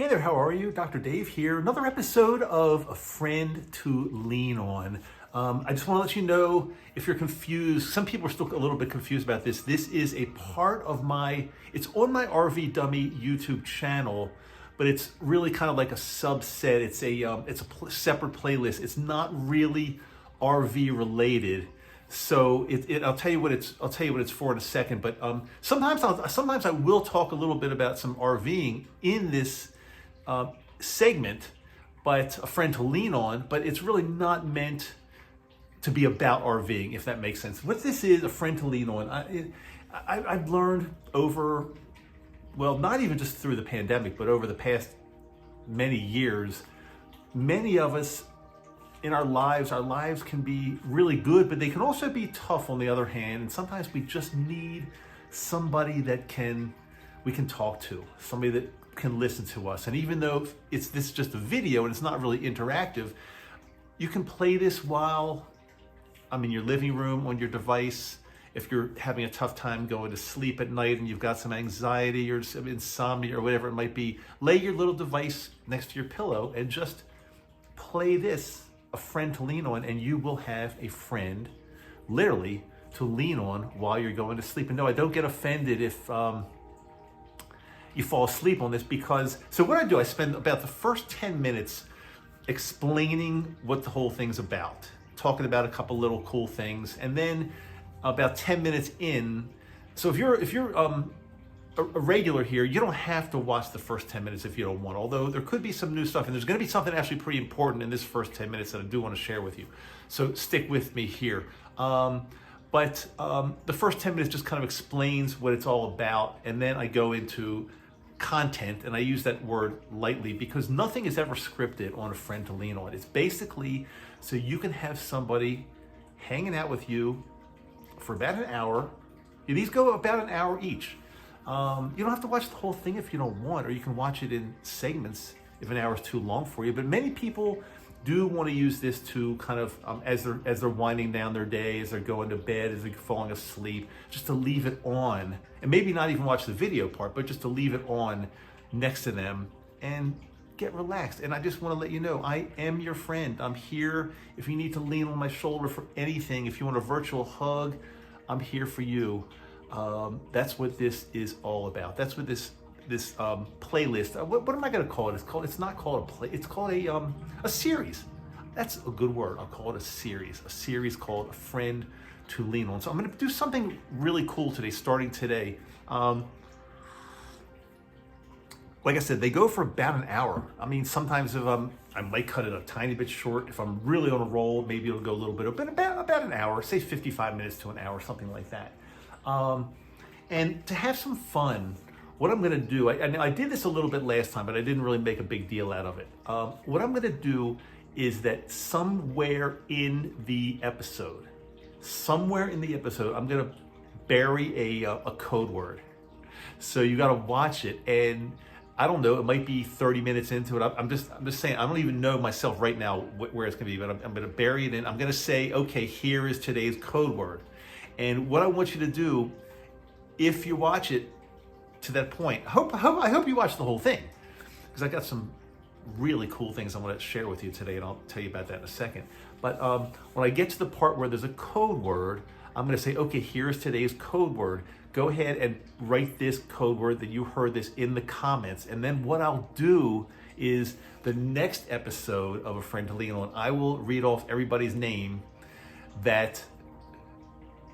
Hey there, how are you? Dr. Dave here. Another episode of A Friend to Lean On. I just want to let you know, if you're confused, some people are still a little bit confused about this. This is a part of it's on my RV Dummy YouTube channel, but it's really kind of like a subset. It's a separate playlist. It's not really RV related. So I'll tell you what it's for in a second. But sometimes I will talk a little bit about some RVing in this segment, but A Friend to Lean On. But it's really not meant to be about RVing, if that makes sense. What this is, A Friend to Lean On. I've learned over, well, not even just through the pandemic, but over the past many years, many of us in our lives can be really good, but they can also be tough on the other hand. And sometimes we just need somebody that we can talk to, somebody that can listen to us. And even though this is just a video and it's not really interactive, you can play this while I'm in your living room on your device. If you're having a tough time going to sleep at night and you've got some anxiety or some insomnia or whatever it might be, lay your little device next to your pillow and just play this, A Friend to Lean On, and you will have a friend, literally, to lean on while you're going to sleep. And no, I don't get offended if you fall asleep on this, because, so what I do, I spend about the first 10 minutes explaining what the whole thing's about, talking about a couple little cool things, and then about 10 minutes in, so if you're a regular here, you don't have to watch the first 10 minutes if you don't want, although there could be some new stuff, and there's going to be something actually pretty important in this first 10 minutes that I do want to share with you. So stick with me here. But the first 10 minutes just kind of explains what it's all about, and then I go into content, and I use that word lightly because nothing is ever scripted on A Friend to Lean On. It's basically so you can have somebody hanging out with you for about an hour. These go about an hour each. You don't have to watch the whole thing if you don't want, or you can watch it in segments if an hour is too long for you. But many people do want to use this to kind of, as they're winding down their day, as they're going to bed, as they're falling asleep, just to leave it on, and maybe not even watch the video part, but just to leave it on next to them and get relaxed. And I just want to let you know, I am your friend. I'm here if you need to lean on my shoulder for anything. If you want a virtual hug, I'm here for you. That's what this is all about. That's what this playlist. What am I going to call it? It's not called a play. It's called a series. That's a good word. I'll call it a series. A series called A Friend to Lean On. So I'm going to do something really cool today, starting today. Like I said, they go for about an hour. I mean, sometimes if I might cut it a tiny bit short. If I'm really on a roll, maybe it'll go a little bit, but about an hour, say 55 minutes to an hour, something like that. And to have some fun, what I'm going to do, I did this a little bit last time, but I didn't really make a big deal out of it. What I'm going to do is that somewhere in the episode, I'm going to bury a code word. So you got to watch it, and I don't know, it might be 30 minutes into it. I'm just saying, I don't even know myself right now where it's going to be, but I'm going to bury it in. I'm going to say, okay, here is today's code word. And what I want you to do, if you watch it to that point, I hope you watch the whole thing, because I got some really cool things I want to share with you today, and I'll tell you about that in a second. But when I get to the part where there's a code word, I'm going to say, okay, here's today's code word. Go ahead and write this code word that you heard this in the comments. And then what I'll do is the next episode of A Friend to Lean On, I will read off everybody's name that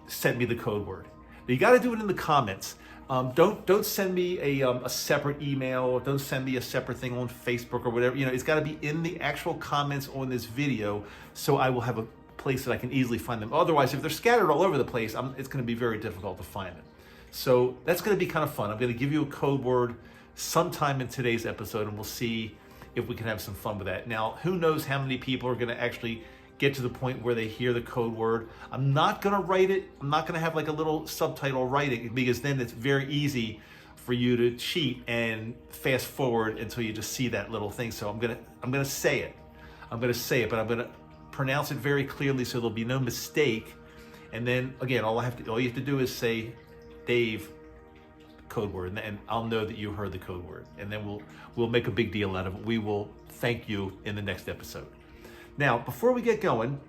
sent me the code word. Now, you got to do it in the comments. Don't send me a separate email. Don't send me a separate thing on Facebook or whatever. It's got to be in the actual comments on this video, so I will have a place that I can easily find them. Otherwise, if they're scattered all over the place, it's going to be very difficult to find them. So that's going to be kind of fun. I'm going to give you a code word sometime in today's episode, and we'll see if we can have some fun with that. Now, who knows how many people are going to actually get to the point where they hear the code word. I'm not going to write it. I'm not going to have like a little subtitle writing, because then it's very easy for you to cheat and fast forward until you just see that little thing. So I'm going to say it. But I'm going to pronounce it very clearly so there'll be no mistake. And then again, all you have to do is say, Dave, code word, and I'll know that you heard the code word, and then we'll make a big deal out of it. We will thank you in the next episode. Now, before we get going,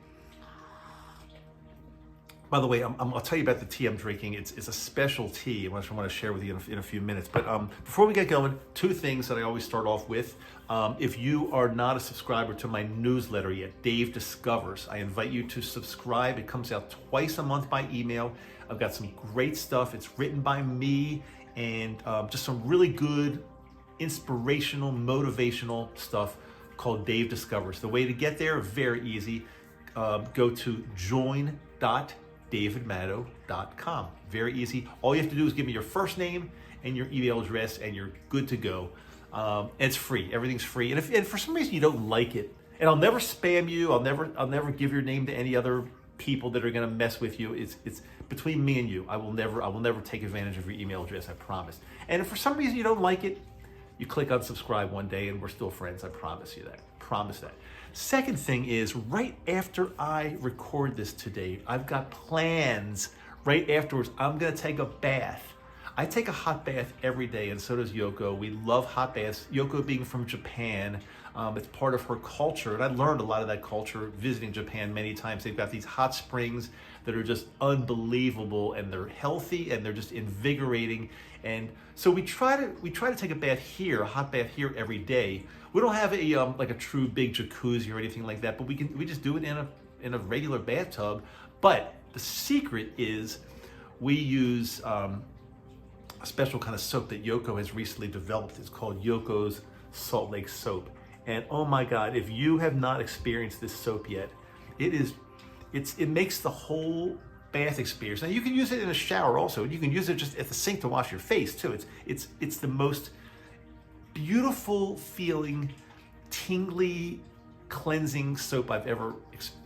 by the way, I'll tell you about the tea I'm drinking. It's a special tea, which I want to share with you in a few minutes. But before we get going, two things that I always start off with. If you are not a subscriber to my newsletter yet, Dave Discovers, I invite you to subscribe. It comes out twice a month by email. I've got some great stuff. It's written by me and just some really good, inspirational, motivational stuff called Dave Discovers. The way to get there, very easy. Go to join.davidmatto.com. Very easy. All you have to do is give me your first name and your email address, and you're good to go. And it's free. Everything's free. And if for some reason you don't like it, and I'll never spam you, I'll never give your name to any other people that are going to mess with you. It's between me and you. I will never take advantage of your email address. I promise. And if for some reason you don't like it, you click on subscribe one day, and we're still friends. I promise you that. Promise that. Second thing is, right after I record this today, I've got plans right afterwards. I'm going to take a bath. I take a hot bath every day, and so does Yoko. We love hot baths. Yoko being from Japan, it's part of her culture, and I learned a lot of that culture visiting Japan many times. They've got these hot springs that are just unbelievable, and they're healthy, and they're just invigorating. And so we try to take a bath here, a hot bath here every day. We don't have a like a true big jacuzzi or anything like that, but we just do it in a regular bathtub. But the secret is we use a special kind of soap that Yoko has recently developed. It's called Yoko's Salt Lake Soap. And oh my God, if you have not experienced this soap yet, it makes the whole bath experience. Now you can use it in a shower also. You can use it just at the sink to wash your face too. It's the most beautiful feeling, tingly, cleansing soap I've ever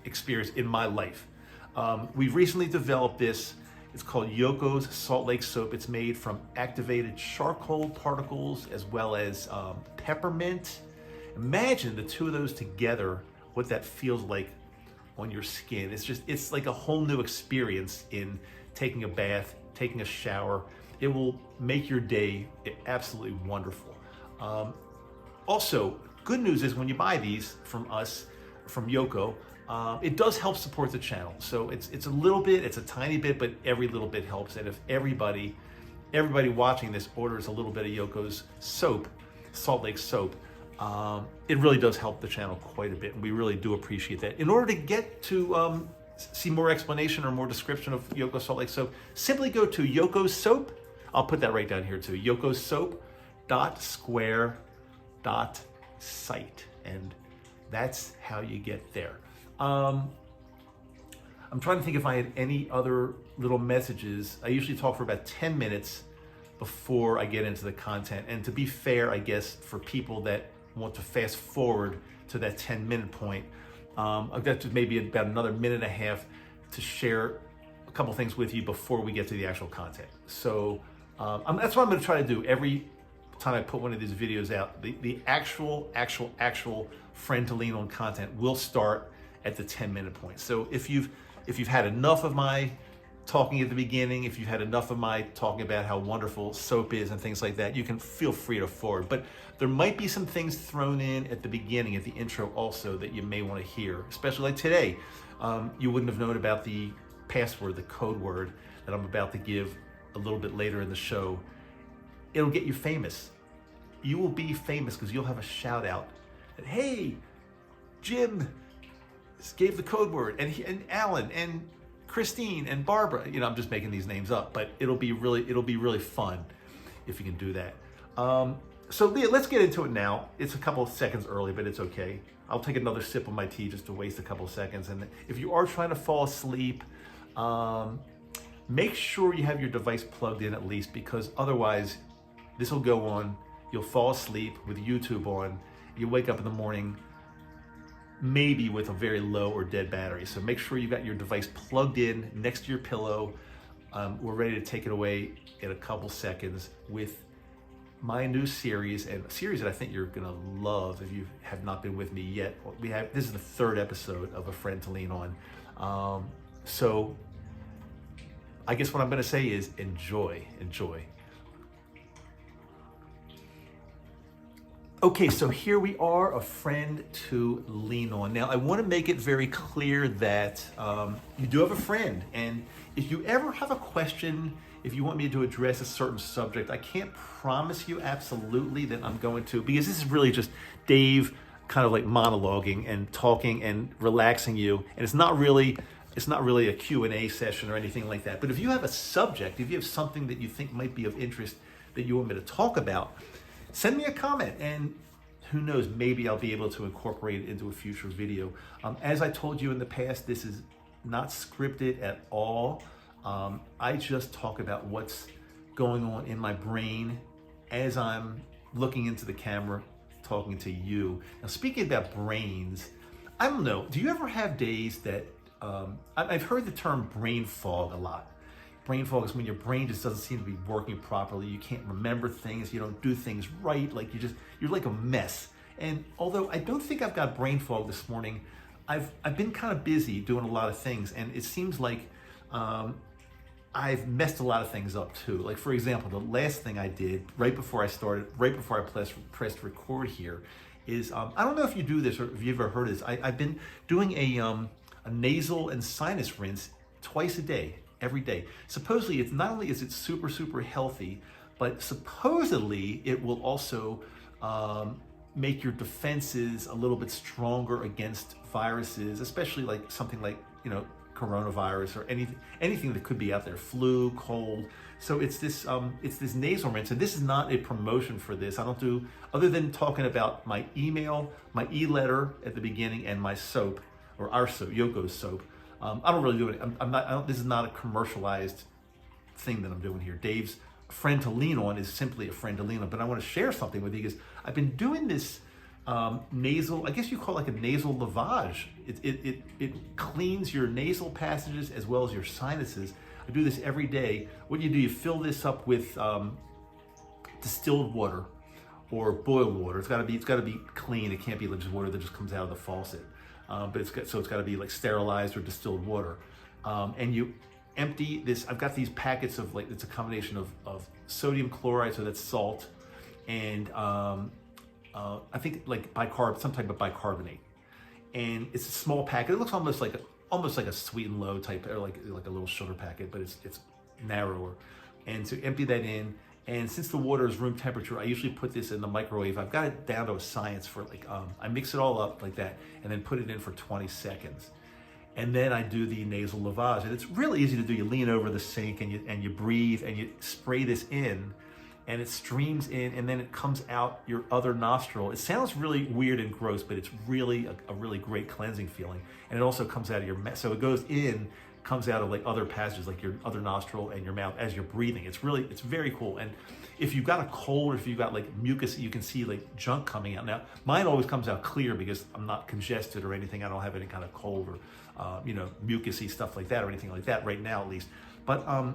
experienced in my life. We've recently developed this. It's called Yoko's Salt Lake Soap. It's made from activated charcoal particles as well as peppermint. Imagine the two of those together, what that feels like on your skin. It's like a whole new experience in taking a bath, taking a shower. It will make your day absolutely wonderful. Also, good news is when you buy these from us, from Yoko, it does help support the channel. So it's a little bit, it's a tiny bit, but every little bit helps. And if everybody watching this orders a little bit of Yoko's soap, Salt Lake soap, it really does help the channel quite a bit, and we really do appreciate that. In order to get to see more explanation or more description of Yoko's Salt Lake soap, simply go to Yoko's Soap. I'll put that right down here too. yokosoap.square.site, and that's how you get there. I'm trying to think if I had any other little messages. I usually talk for about 10 minutes before I get into the content. And to be fair, I guess, for people that want to fast forward to that 10-minute point, I've got to maybe about another minute and a half to share a couple things with you before we get to the actual content. So that's what I'm going to try to do every time I put one of these videos out. The actual friend to lean on content will start at the 10-minute point. So if you've had enough of my talking at the beginning, if you've had enough of my talking about how wonderful soap is and things like that, you can feel free to forward. But there might be some things thrown in at the beginning, at the intro also, that you may want to hear, especially like today. You wouldn't have known about the password, the code word that I'm about to give a little bit later in the show. It'll get you famous. You will be famous because you'll have a shout out that, hey, Jim gave the code word, and Alan and Christine and Barbara. You know, I'm just making these names up, but it'll be really fun if you can do that. So Leah, let's get into it now. It's a couple of seconds early, but it's okay. I'll take another sip of my tea just to waste a couple of seconds. And if you are trying to fall asleep, make sure you have your device plugged in at least, because otherwise this will go on. You'll fall asleep with YouTube on. You wake up in the morning maybe with a very low or dead battery. So make sure you got your device plugged in next to your pillow. We're ready to take it away in a couple seconds with my new series, and a series that I think you're gonna love if you have not been with me yet. This is the third episode of A Friend to Lean On. So I guess what I'm gonna say is enjoy. Okay, so here we are, a friend to lean on. Now, I want to make it very clear that you do have a friend, and if you ever have a question, if you want me to address a certain subject, I can't promise you absolutely that I'm going to, because this is really just Dave kind of like monologuing and talking and relaxing you, and it's not really a Q&A session or anything like that. But if you have a subject, if you have something that you think might be of interest that you want me to talk about, send me a comment, and who knows, maybe I'll be able to incorporate it into a future video. As I told you in the past, this is not scripted at all. I just talk about what's going on in my brain as I'm looking into the camera, talking to you. Now, speaking about brains, I don't know, do you ever have days that, I've heard the term brain fog a lot. Brain fog is when your brain just doesn't seem to be working properly. You can't remember things. You don't do things right. Like you're like a mess. And although I don't think I've got brain fog this morning, I've been kind of busy doing a lot of things, and it seems like I've messed a lot of things up too. Like, for example, the last thing I did right before I pressed record here is I don't know if you do this or if you've ever heard of this. I've been doing a nasal and sinus rinse twice a day. Every day. Supposedly, it's not only is it super, super healthy, but supposedly it will also make your defenses a little bit stronger against viruses, especially like something like, coronavirus or anything that could be out there, flu, cold. So it's this nasal rinse, and this is not a promotion for this. I don't do, other than talking about my email, my e-letter at the beginning, and my soap, or our soap, Yoko's soap. I don't really do it. This is not a commercialized thing that I'm doing here. Dave's friend to lean on is simply a friend to lean on, but I want to share something with you because I've been doing this nasal, I guess you call it like a nasal lavage. It cleans your nasal passages as well as your sinuses. I do this every day. What do? You fill this up with distilled water or boiled water. It's got to be clean. It can't be like just water that just comes out of the faucet. But it's got to be like sterilized or distilled water. And you empty this. I've got these packets of it's a combination of sodium chloride, so that's salt, and I think like some type of bicarbonate. And it's a small packet. It looks almost like a Sweet and Low type, or like a little sugar packet, but it's narrower. And so empty that in. And since the water is room temperature, I usually put this in the microwave. I've got it down to a science for I mix it all up like that and then put it in for 20 seconds. And then I do the nasal lavage. And it's really easy to do. You lean over the sink and you breathe and you spray this in, and it streams in, and then it comes out your other nostril. It sounds really weird and gross, but it's really a really great cleansing feeling. And it also comes out of your mouth. So it goes in, comes out of like other passages, like your other nostril and your mouth as you're breathing. It's very cool. And if you've got a cold, or if you've got like mucus, you can see like junk coming out. Now, mine always comes out clear because I'm not congested or anything. I don't have any kind of cold or, mucusy stuff like that or anything like that right now, at least. But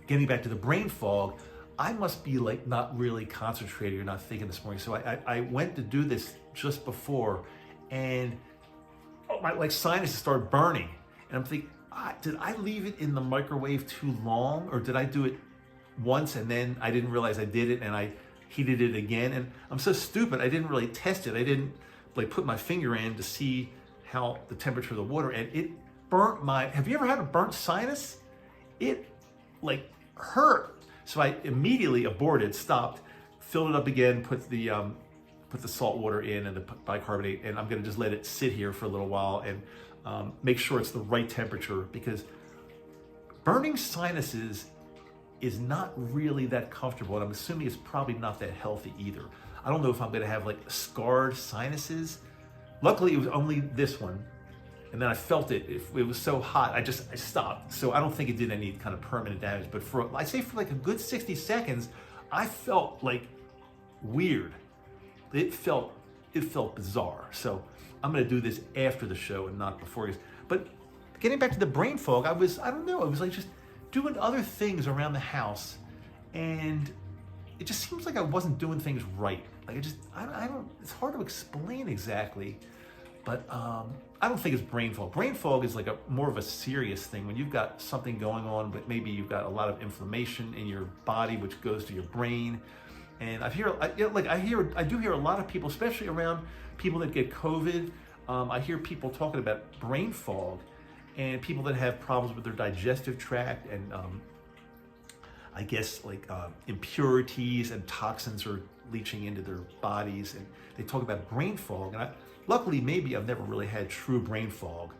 getting back to the brain fog, I must be like not really concentrated or not thinking this morning. So I went to do this just before, and my sinuses started burning. And I'm thinking, did I leave it in the microwave too long? Or did I do it once and then I didn't realize I did it and I heated it again? And I'm so stupid, I didn't really test it. I didn't put my finger in to see how the temperature of the water, and it burnt have you ever had a burnt sinus? It hurt. So I immediately aborted, stopped, filled it up again, put the salt water in and the bicarbonate, and I'm gonna just let it sit here for a little while and make sure it's the right temperature, because burning sinuses is not really that comfortable, and I'm assuming it's probably not that healthy either. I don't know if I'm gonna have scarred sinuses. Luckily, it was only this one, and then I felt it. It was so hot, I stopped. So I don't think it did any kind of permanent damage, but for a good 60 seconds, I felt weird. It felt bizarre. So I'm gonna do this after the show and not before. But getting back to the brain fog, I was just doing other things around the house, and it just seems like I wasn't doing things right. I don't, it's hard to explain exactly, but I don't think it's brain fog. Brain fog is more of a serious thing when you've got something going on, but maybe you've got a lot of inflammation in your body, which goes to your brain. And I do hear a lot of people, especially around people that get COVID. I hear people talking about brain fog and people that have problems with their digestive tract, and I guess impurities and toxins are leaching into their bodies, and they talk about brain fog. And luckily, maybe I've never really had true brain fog.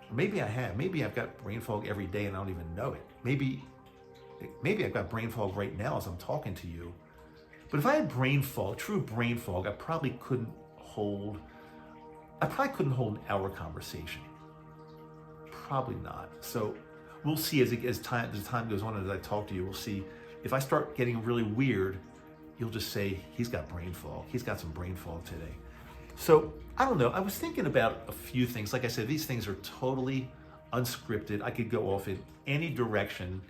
Or maybe I have. Maybe I've got brain fog every day and I don't even know it. Maybe I've got brain fog right now as I'm talking to you. But if I had brain fog, true brain fog, I probably couldn't hold an hour conversation. Probably not. So we'll see as time goes on, as I talk to you, we'll see. If I start getting really weird, you'll just say, he's got brain fog. He's got some brain fog today. So I don't know. I was thinking about a few things. Like I said, these things are totally unscripted. I could go off in any direction.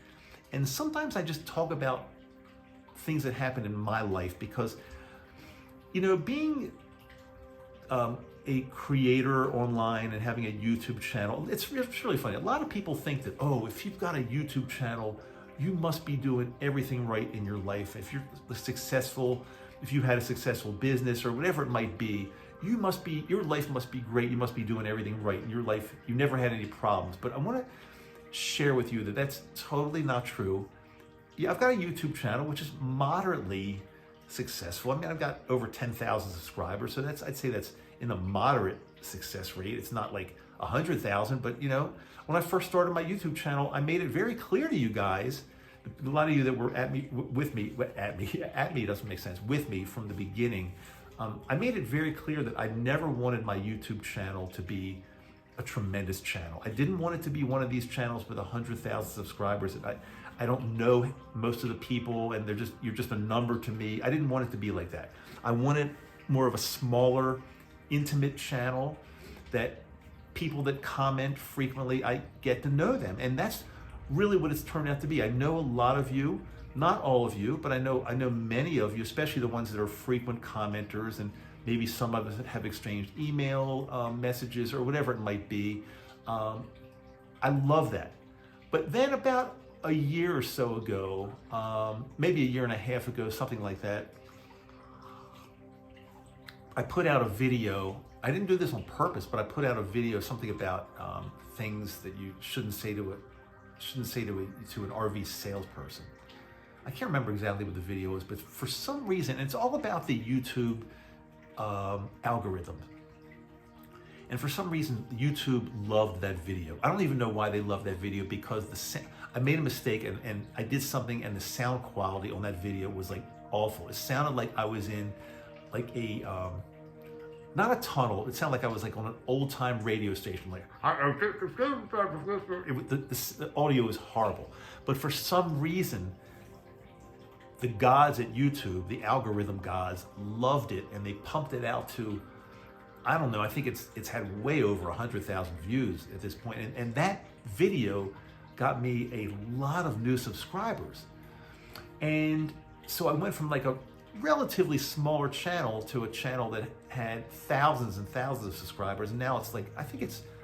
And sometimes I just talk about things that happen in my life because, being a creator online and having a YouTube channel, it's really funny. A lot of people think that, if you've got a YouTube channel, you must be doing everything right in your life. If you're successful, if you had a successful business or whatever it might be, your life must be great. You must be doing everything right in your life. You never had any problems. But I want to share with you that that's totally not true. Yeah, I've got a YouTube channel, which is moderately successful. I mean, I've got over 10,000 subscribers. So I'd say that's in a moderate success rate. It's not like 100,000, but when I first started my YouTube channel, I made it very clear to you guys, a lot of you that were with me doesn't make sense, with me from the beginning. I made it very clear that I never wanted my YouTube channel to be a tremendous channel. I didn't want it to be one of these channels with 100,000 subscribers. I don't know most of the people, and you're just a number to me. I didn't want it to be like that. I wanted more of a smaller, intimate channel that people that comment frequently, I get to know them. And that's really what it's turned out to be. I know a lot of you, not all of you, but I know many of you, especially the ones that are frequent commenters, and maybe some of us have exchanged email messages or whatever it might be. I love that. But then about a year or so ago, maybe a year and a half ago, something like that, I put out a video. I didn't do this on purpose, but I put out a video, something about things that you shouldn't say to an RV salesperson. I can't remember exactly what the video was, but for some reason, it's all about the YouTube algorithm. And for some reason, YouTube loved that video. I don't even know why they loved that video, because I made a mistake and I did something, and the sound quality on that video was like awful. It sounded like I was in like a, not a tunnel, it sounded like I was like on an old time radio station, like, the audio was horrible. But for some reason, the gods at YouTube, the algorithm gods, loved it, and they pumped it out to, I don't know, I think it's had way over 100,000 views at this point. And that video got me a lot of new subscribers. And so I went from like a relatively smaller channel to a channel that had thousands and thousands of subscribers. And now it's like, I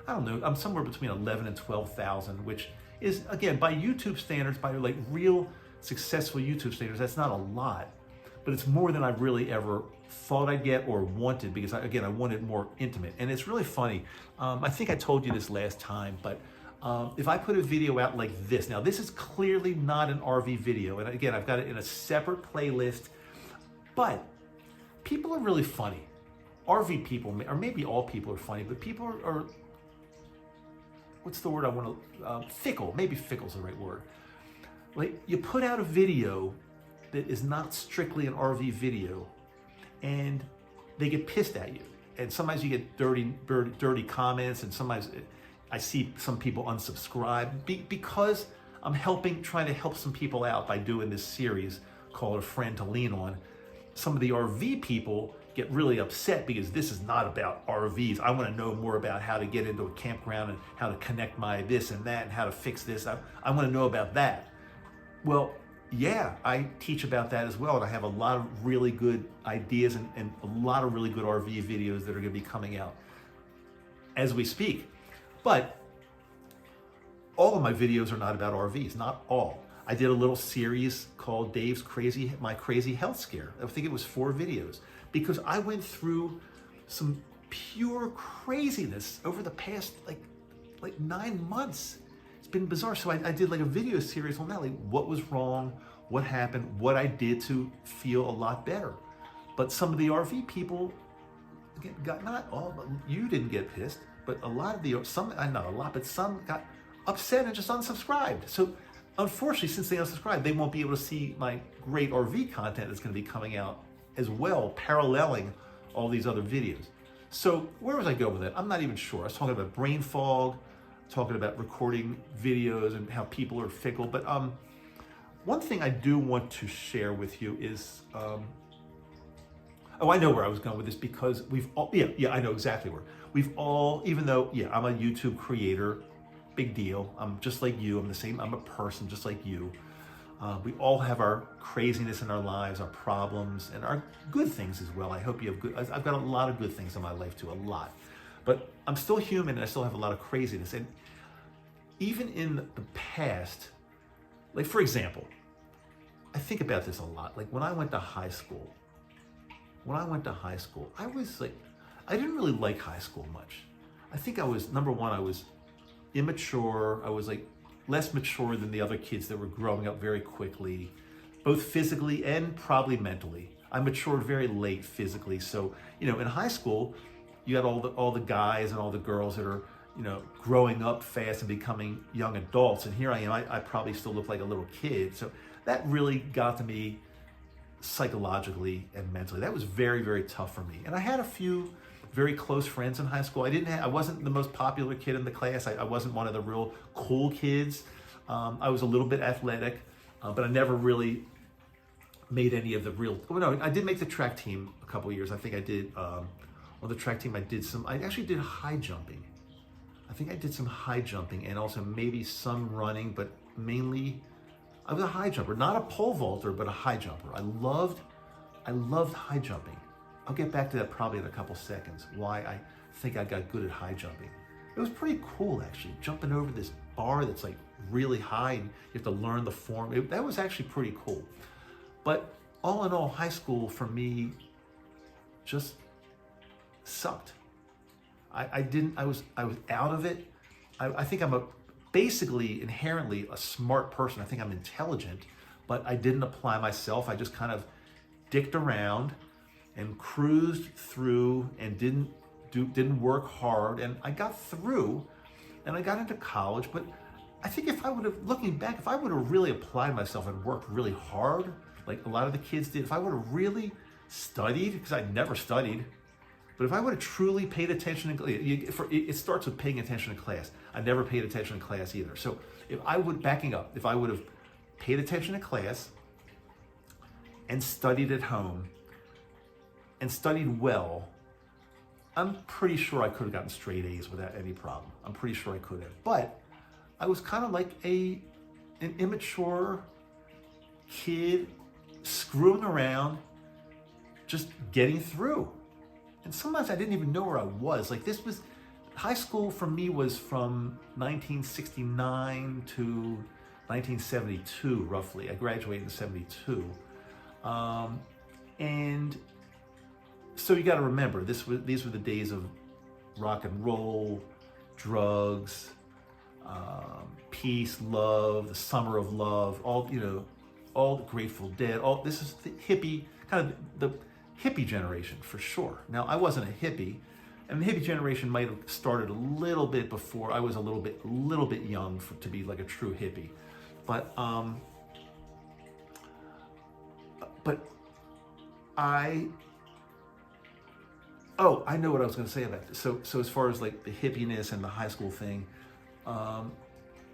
don't know, I'm somewhere between 11 and 12,000, which is, again, by YouTube standards, by like real successful YouTube standards, that's not a lot, but it's more than I really ever thought I'd get or wanted, because I wanted more intimate. And it's really funny. I think I told you this last time, but if I put a video out like this, now this is clearly not an RV video. And again, I've got it in a separate playlist, but people are really funny. RV people, or maybe all people are funny, but people are what's the word I want to, fickle. Maybe fickle's the right word. Like, you put out a video that is not strictly an RV video, and they get pissed at you. And sometimes you get dirty comments, and sometimes I see some people unsubscribe because I'm trying to help some people out by doing this series called A Friend to Lean On. Some of the RV people get really upset because this is not about RVs. I want to know more about how to get into a campground and how to connect my this and that and how to fix this. I want to know about that. Well, yeah, I teach about that as well, and I have a lot of really good ideas and a lot of really good RV videos that are going to be coming out as we speak. But all of my videos are not about RVs, not all. I did a little series called My Crazy Health Scare. I think it was 4 videos, because I went through some pure craziness over the past like 9 months. It's been bizarre. So I did like a video series on that, like what was wrong, what happened, what I did to feel a lot better. But some of the RV people got, not all, but you didn't get pissed, but a lot of some got upset and just unsubscribed. So unfortunately, since they unsubscribed, they won't be able to see my great RV content that's going to be coming out as well, paralleling all these other videos. So where was I going with that? I'm not even sure. I was talking about brain fog, talking about recording videos and how people are fickle. But one thing I do want to share with you is, I know where I was going with this, because we've all, I know exactly where. We've all, even though, I'm a YouTube creator, big deal. I'm just like you. I'm a person just like you. We all have our craziness in our lives, our problems, and our good things as well. I hope you have good. I've got a lot of good things in my life too, a lot. But I'm still human, and I still have a lot of craziness. And even in the past, like for example, I think about this a lot. Like when I went to high school, I was like, I didn't really like high school much. I think I was, number one, I was immature. I was like less mature than the other kids that were growing up very quickly, both physically and probably mentally. I matured very late physically. So, in high school, you had all the guys and all the girls that are, growing up fast and becoming young adults. And here I am, I probably still look like a little kid. So that really got to me psychologically and mentally. That was very, very tough for me. And I had a few very close friends in high school. I wasn't the most popular kid in the class. I wasn't one of the real cool kids. I was a little bit athletic, but I never really made any of the real, no, I did make the track team a couple of years. I think I did, on the track team, I actually did high jumping. I think I did some high jumping and also maybe some running, but mainly I was a high jumper, not a pole vaulter, but a high jumper. I loved high jumping. I'll get back to that probably in a couple seconds, why I think I got good at high jumping. It was pretty cool, actually, jumping over this bar that's like really high and you have to learn the form. That was actually pretty cool. But all in all, high school for me just sucked. I was out of it. I think I'm basically inherently a smart person. I think I'm intelligent, but I didn't apply myself. I just kind of dicked around and cruised through and didn't work hard. And I got through and I got into college. But I think looking back, if I would have really applied myself and worked really hard, like a lot of the kids did, if I would have really studied, because I never studied, but if I would have truly paid attention, it starts with paying attention in class. I never paid attention in class either. So if I would have paid attention in class and studied at home and studied well, I'm pretty sure I could have gotten straight A's without any problem. I'm pretty sure I could have. But I was kind of like an immature kid screwing around, just getting through. And sometimes I didn't even know where I was. Like high school for me was from 1969 to 1972, roughly. I graduated in 72. And so you got to remember, these were the days of rock and roll, drugs, peace, love, the summer of love, all the Grateful Dead. This is the hippie, kind of the hippie generation for sure. Now, I wasn't a hippie, and the hippie generation might have started a little bit before. I was a little bit young to be like a true hippie, but I know what I was going to say about this. So as far as like the hippiness and the high school thing, a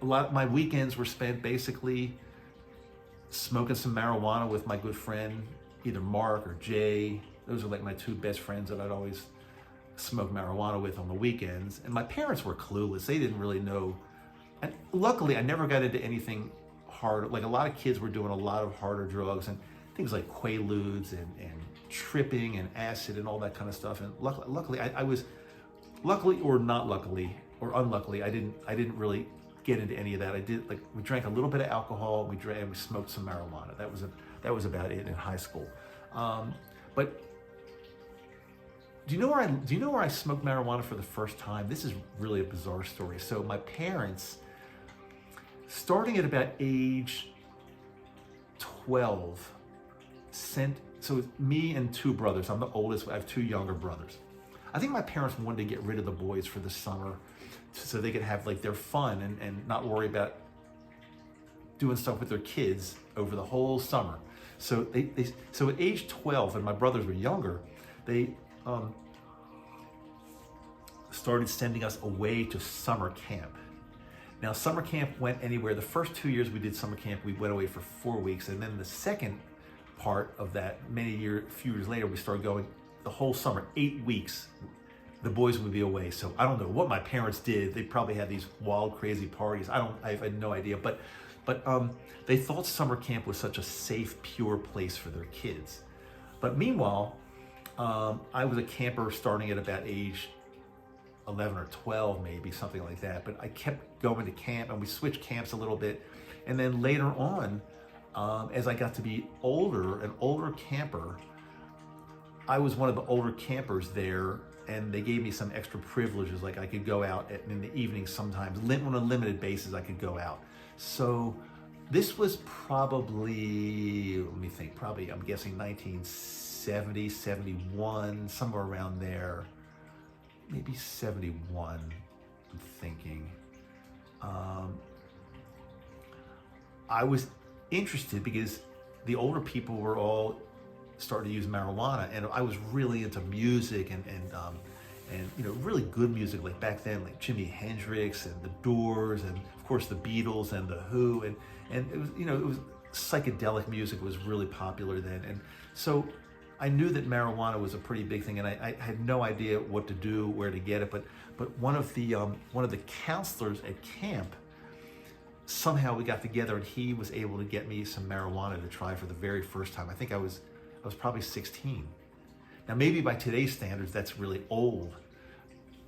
lot of my weekends were spent basically smoking some marijuana with my good friend, either Mark or Jay. Those are like my two best friends that I'd always smoke marijuana with on the weekends. And my parents were clueless. They didn't really know. And luckily, I never got into anything hard. Like a lot of kids were doing a lot of harder drugs and things like Quaaludes and tripping and acid and all that kind of stuff. And luckily, I was, luckily or not luckily or unluckily, I didn't really get into any of that. I did, like, we drank a little bit of alcohol, and we smoked some marijuana. That was about it in high school. But do you know where I smoked marijuana for the first time? This is really a bizarre story. So my parents, starting at about age 12, so it's me and two brothers. I'm the oldest. I have two younger brothers. I think my parents wanted to get rid of the boys for the summer so they could have like their fun and not worry about doing stuff with their kids over the whole summer. So so at age 12, and my brothers were younger, they started sending us away to summer camp. Now, summer camp went anywhere. The first 2 years we did summer camp, we went away for 4 weeks. And then the second part of that, few years later, we started going the whole summer, 8 weeks. The boys would be away. So I don't know what my parents did. They probably had these wild, crazy parties. I had no idea. But they thought summer camp was such a safe, pure place for their kids. But meanwhile, I was a camper starting at about age 11 or 12, maybe, something like that. But I kept going to camp, and we switched camps a little bit. And then later on, as I got to be an older camper, I was one of the older campers there, and they gave me some extra privileges, like I could go out in the evening sometimes. On a limited basis, I could go out. So this was probably, let me think, I'm guessing 1970, 71, somewhere around there. Maybe 71, I'm thinking. I was interested because the older people were all starting to use marijuana, and I was really into music and really good music, like back then, like Jimi Hendrix and the Doors, and of course the Beatles and the Who, and it was it was psychedelic music was really popular then, and so I knew that marijuana was a pretty big thing, and I had no idea what to do, where to get it. But one of the counselors at camp, somehow we got together, and he was able to get me some marijuana to try for the very first time. I think I was probably 16. Now, maybe by today's standards, that's really old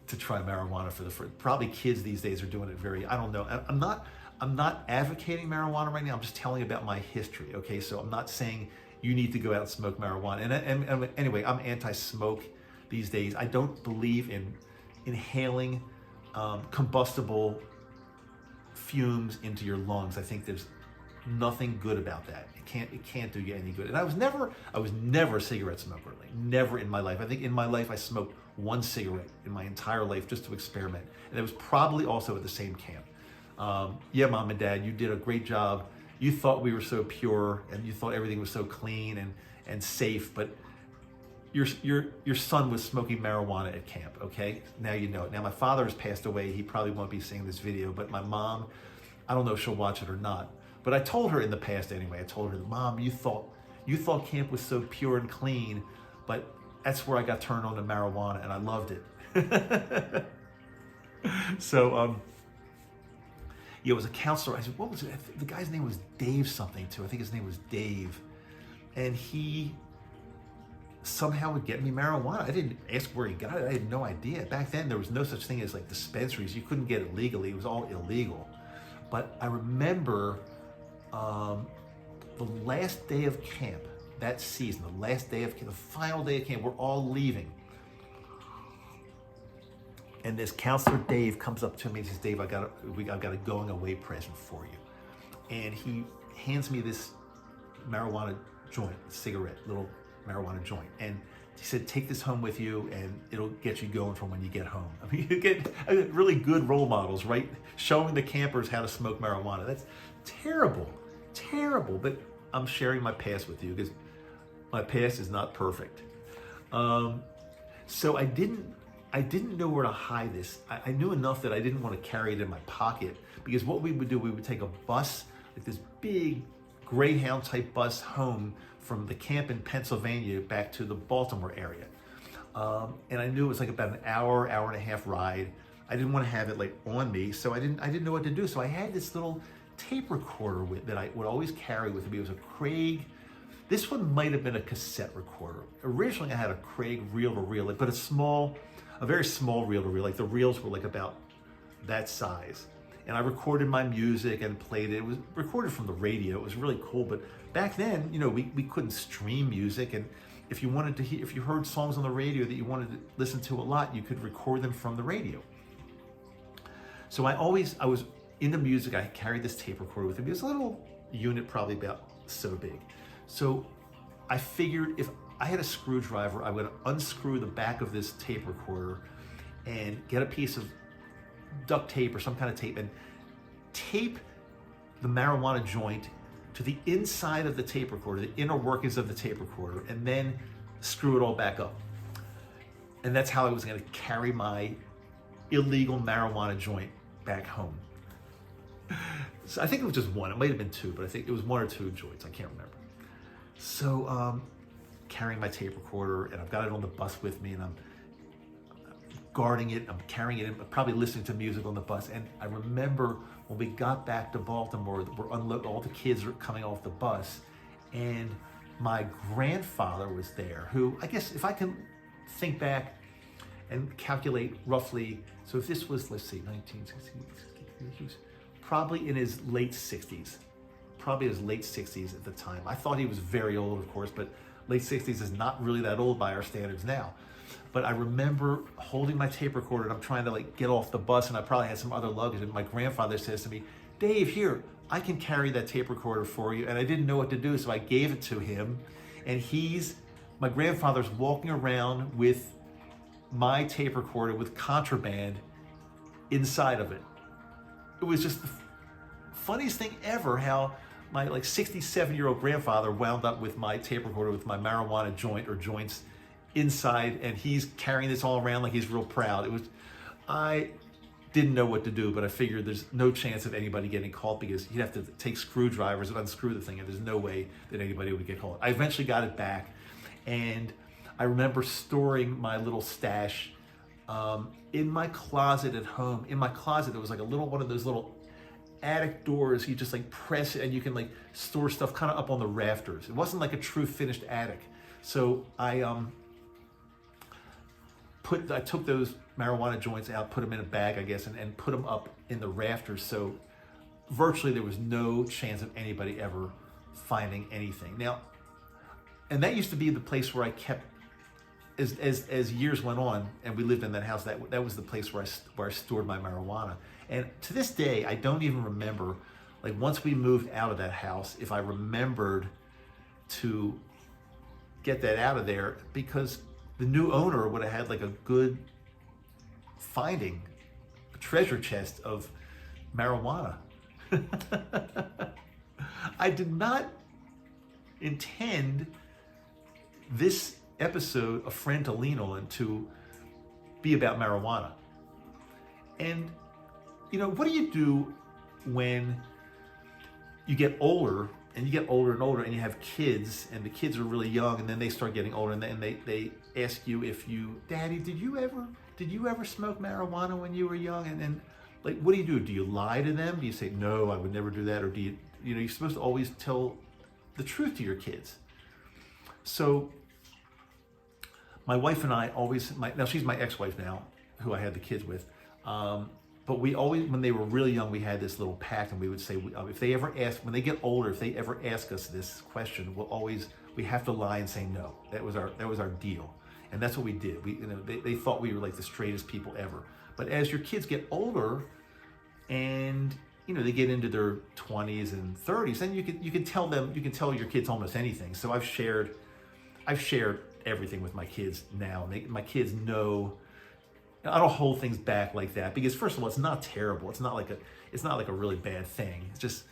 to try marijuana for the first. Probably kids these days are doing it I don't know. I'm not advocating marijuana right now. I'm just telling you about my history. Okay, so I'm not saying you need to go out and smoke marijuana. And anyway, I'm anti-smoke these days. I don't believe in inhaling combustible fumes into your lungs. I think there's nothing good about that. It can't do you any good. And I was never a cigarette smoker. Like, never in my life. I think in my life I smoked one cigarette in my entire life just to experiment. And it was probably also at the same camp. Yeah, Mom and Dad, you did a great job. You thought we were so pure, and you thought everything was so clean and safe, but your son was smoking marijuana at camp, okay? Now you know it. Now my father has passed away. He probably won't be seeing this video, but my mom, I don't know if she'll watch it or not, but I told her in the past anyway, I told her, Mom, you thought camp was so pure and clean, but that's where I got turned on to marijuana, and I loved it. So, it was a counselor. I said, what was it? The guy's name was Dave something too. I think his name was Dave. And he somehow would get me marijuana. I didn't ask where he got it. I had no idea. Back then, there was no such thing as like dispensaries. You couldn't get it legally. It was all illegal. But I remember the last day of camp, that season, the last day of camp, the final day of camp, we're all leaving. And this counselor Dave comes up to me and says, Dave, I've got a going away present for you. And he hands me this marijuana joint, little marijuana joint. And he said, take this home with you and it'll get you going from when you get home. I mean, you get really good role models, right? Showing the campers how to smoke marijuana. That's terrible, but I'm sharing my past with you because my past is not perfect. So I didn't know where to hide this. I knew enough that I didn't want to carry it in my pocket, because what we would do, we would take a bus, like this big Greyhound type bus home from the camp in Pennsylvania back to the Baltimore area. And I knew it was like about an hour and a half ride. I didn't want to have it like on me, so I didn't know what to do. So I had this little tape recorder that I would always carry with me. It was a Craig. This one might have been a cassette recorder. Originally I had a Craig reel-to-reel, but a very small reel-to-reel. Like the reels were like about that size. and I recorded my music and played it. It was recorded from the radio. It was really cool. But back then, we couldn't stream music, and if you wanted to hear, if you heard songs on the radio that you wanted to listen to a lot, you could record them from the radio. So I was into music. I carried this tape recorder with me. It was a little unit, probably about so big. So I figured if I had a screwdriver, I would unscrew the back of this tape recorder and get a piece of duct tape or some kind of tape and tape the marijuana joint to the inside of the tape recorder, the inner workings of the tape recorder, and then screw it all back up. And that's how I was going to carry my illegal marijuana joint back home. So I think it was just one. It might have been two, but I think it was one or two joints. I can't remember. So carrying my tape recorder, and I've got it on the bus with me, and I'm guarding it, I'm carrying it in, probably listening to music on the bus. And I remember when we got back to Baltimore, all the kids were coming off the bus, and my grandfather was there, who, I guess if I can think back and calculate roughly, so if this was, let's see, 1960, he was probably in his late 60s, at the time. I thought he was very old, of course, but late 60s is not really that old by our standards now. But I remember holding my tape recorder, and I'm trying to get off the bus, and I probably had some other luggage, and my grandfather says to me, "Dave, here, I can carry that tape recorder for you." And I didn't know what to do, so I gave it to him, and my grandfather's walking around with my tape recorder with contraband inside of it. It was just the funniest thing ever how my 67-year-old grandfather wound up with my tape recorder with my marijuana joint or joints inside, and he's carrying this all around like he's real proud. I didn't know what to do, but I figured there's no chance of anybody getting caught because you'd have to take screwdrivers and unscrew the thing, and there's no way that anybody would get caught. I eventually got it back, and I remember storing my little stash in my closet at home. In my closet, there was a little one of those little attic doors. You just press it, and you can store stuff kind of up on the rafters. It wasn't a true finished attic. So I took those marijuana joints out, put them in a bag, I guess, and put them up in the rafters. So virtually there was no chance of anybody ever finding anything. Now, and that used to be the place where I kept, as years went on, and we lived in that house, that was the place where I stored my marijuana. And to this day, I don't even remember, once we moved out of that house, if I remembered to get that out of there, because the new owner would have had a good finding, a treasure chest of marijuana. I did not intend this episode, A Friend to Lean On, to be about marijuana. And, what do you do when you get older, and you get older and older, and you have kids, and the kids are really young, and then they start getting older, and they ask you Daddy, did you ever smoke marijuana when you were young? And then, what do you do? Do you lie to them? Do you say, "No, I would never do that"? Or do you're supposed to always tell the truth to your kids. So my wife and I now she's my ex-wife now, who I had the kids with. But we always, when they were really young, we had this little pact, and we would say, if they ever ask, when they get older, if they ever ask us this question, we have to lie and say no. That was our deal, and that's what we did. They thought we were the straightest people ever. But as your kids get older, and they get into their 20s and 30s, then you can tell your kids almost anything. So I've shared everything with my kids now. My kids know. I don't hold things back like that because, first of all, it's not terrible. It's not like a really bad thing. It's just,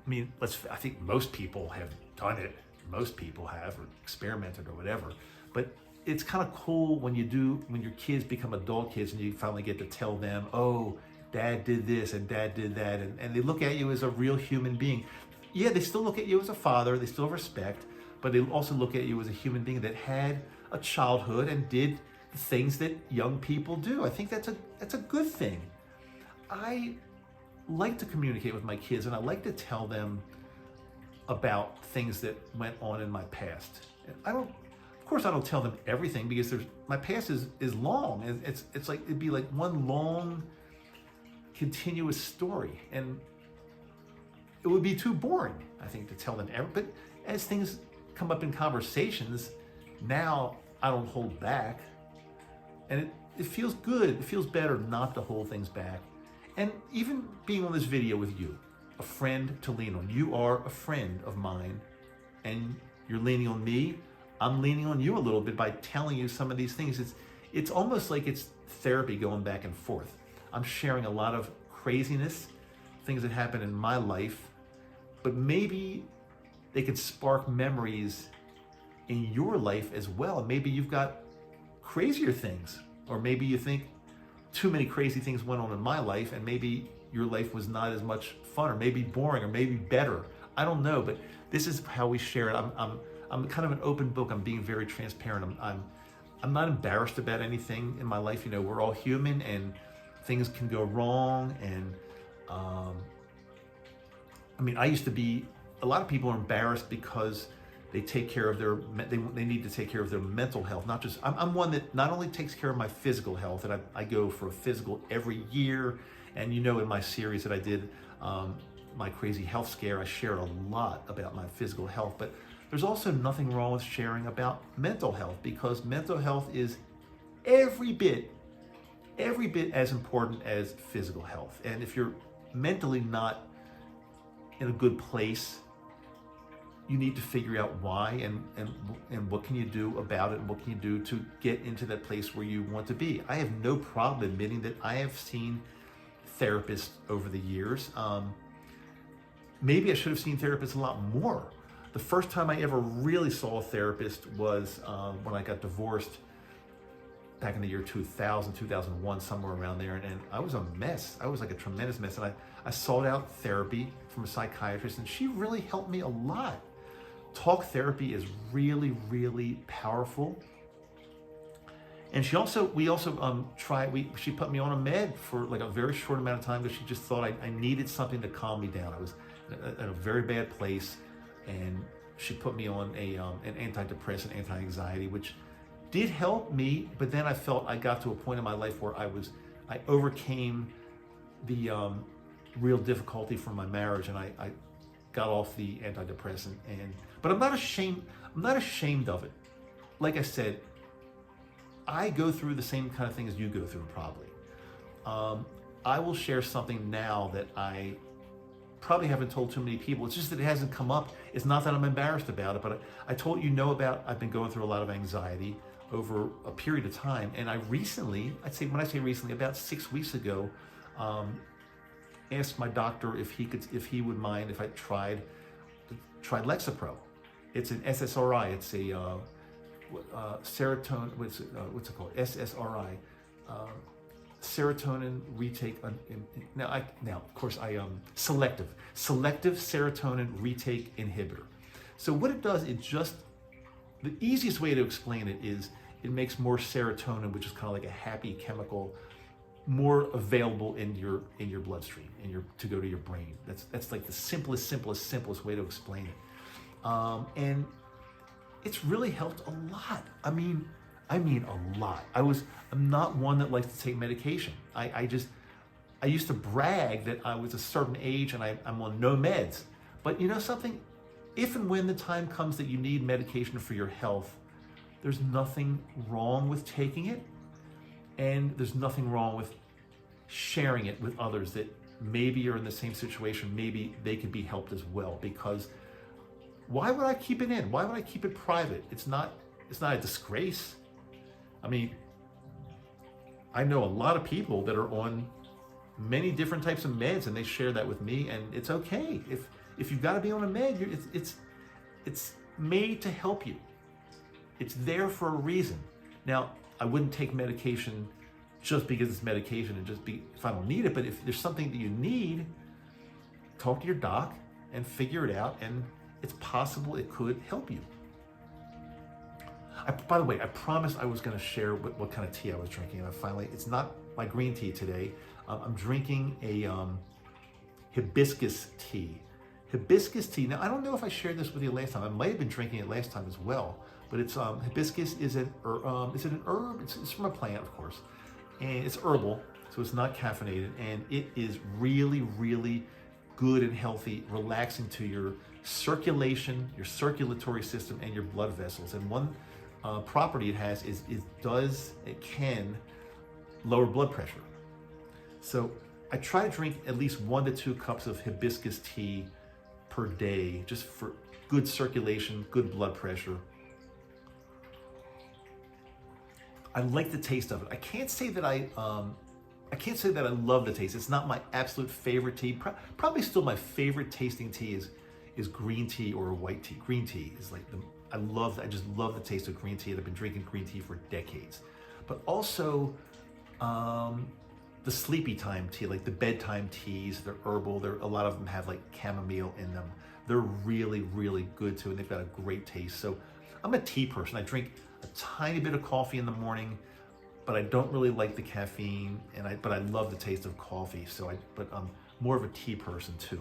I think most people have done it. Most people have, or experimented or whatever. But it's kind of cool when your kids become adult kids and you finally get to tell them, "Oh, Dad did this and Dad did that," and they look at you as a real human being. Yeah, they still look at you as a father. They still respect, but they also look at you as a human being that had a childhood and did the things that young people do. I think that's a good thing. I like to communicate with my kids, and I like to tell them about things that went on in my past. Of course I don't tell them everything because my past is long. It'd be one long continuous story, and it would be too boring, I think, to tell them ever. But as things come up in conversations, now I don't hold back, and it feels good. It feels better not to hold things back. And even being on this video with you, a friend to lean on. You are a friend of mine, and you're leaning on me. I'm leaning on you a little bit by telling you some of these things. It's almost like it's therapy going back and forth. I'm sharing a lot of craziness, things that happen in my life, but maybe they could spark memories in your life as well. Maybe you've got crazier things, or maybe you think too many crazy things went on in my life, and maybe your life was not as much fun, or maybe boring, or maybe better. I don't know, but this is how we share it. I'm kind of an open book. I'm being very transparent. I'm not embarrassed about anything in my life. You know, we're all human, and things can go wrong. And I mean, a lot of people are embarrassed because they take care of they need to take care of their mental health. Not just, I'm one that not only takes care of my physical health, and I go for a physical every year. And you know, in my series that I did, my crazy health scare, I shared a lot about my physical health, but there's also nothing wrong with sharing about mental health, because mental health is every bit as important as physical health. And if you're mentally not in a good place, you need to figure out why, and what can you do about it, and what can you do to get into that place where you want to be. I have no problem admitting that I have seen therapists over the years. Maybe I should have seen therapists a lot more. The first time I ever really saw a therapist was when I got divorced back in the year 2000, 2001, somewhere around there. And I was a mess. I was like a tremendous mess. And I sought out therapy from a psychiatrist, and she really helped me a lot. Talk therapy is really, really powerful. And she put me on a med for like a very short amount of time, because she just thought I needed something to calm me down. I was in a very bad place, and she put me on an antidepressant, anti-anxiety, which did help me. But then I felt I got to a point in my life where I overcame the real difficulty from my marriage, and I got off the antidepressant. But I'm not ashamed of it. Like I said, I go through the same kind of things you go through, probably. I will share something now that I probably haven't told too many people. It's just that it hasn't come up. It's not that I'm embarrassed about it, but I told you know about, I've been going through a lot of anxiety over a period of time. And I recently, when I say recently, about 6 weeks ago, asked my doctor if he would mind if I tried Lexapro. It's an SSRI. It's a serotonin, what's it called? SSRI, serotonin retake. Selective serotonin retake inhibitor. So what it does, the easiest way to explain it is it makes more serotonin, which is kind of like a happy chemical, more available in your bloodstream, to go to your brain. That's like the simplest way to explain it. And it's really helped a lot. I mean a lot. I'm not one that likes to take medication. I used to brag that I was a certain age and I'm on no meds. But you know something? If and when the time comes that you need medication for your health, there's nothing wrong with taking it, and there's nothing wrong with sharing it with others that maybe are in the same situation. Maybe they could be helped as well, because why would I keep it in? Why would I keep it private? It's not a disgrace. I mean, I know a lot of people that are on many different types of meds, and they share that with me, and it's okay. If you've got to be on a med, it's made to help you. It's there for a reason. Now, I wouldn't take medication just because it's medication and if I don't need it, but if there's something that you need, talk to your doc and figure it out, and it's possible it could help you. By the way, I promised I was going to share what kind of tea I was drinking, and it's not my green tea today. I'm drinking a hibiscus tea. Hibiscus tea. Now, I don't know if I shared this with you last time. I might have been drinking it last time as well, but it's hibiscus is an herb. Is it an herb? It's from a plant, of course, and it's herbal. So it's not caffeinated, and it is really, really good and healthy, relaxing to your circulation, your circulatory system, and your blood vessels. And one property it has is it can lower blood pressure. So I try to drink at least 1 to 2 cups of hibiscus tea per day, just for good circulation, good blood pressure. I like the taste of it. I can't say that I love the taste. It's not my absolute favorite tea. Probably still my favorite tasting tea is green tea or white tea. Green tea is like I just love the taste of green tea, and I've been drinking green tea for decades. But also the sleepy time tea, like the bedtime teas, they're herbal. A lot of them have like chamomile in them. They're really, really good too, and they've got a great taste. So I'm a tea person. I drink a tiny bit of coffee in the morning, but I don't really like the caffeine, but I love the taste of coffee. But I'm more of a tea person too.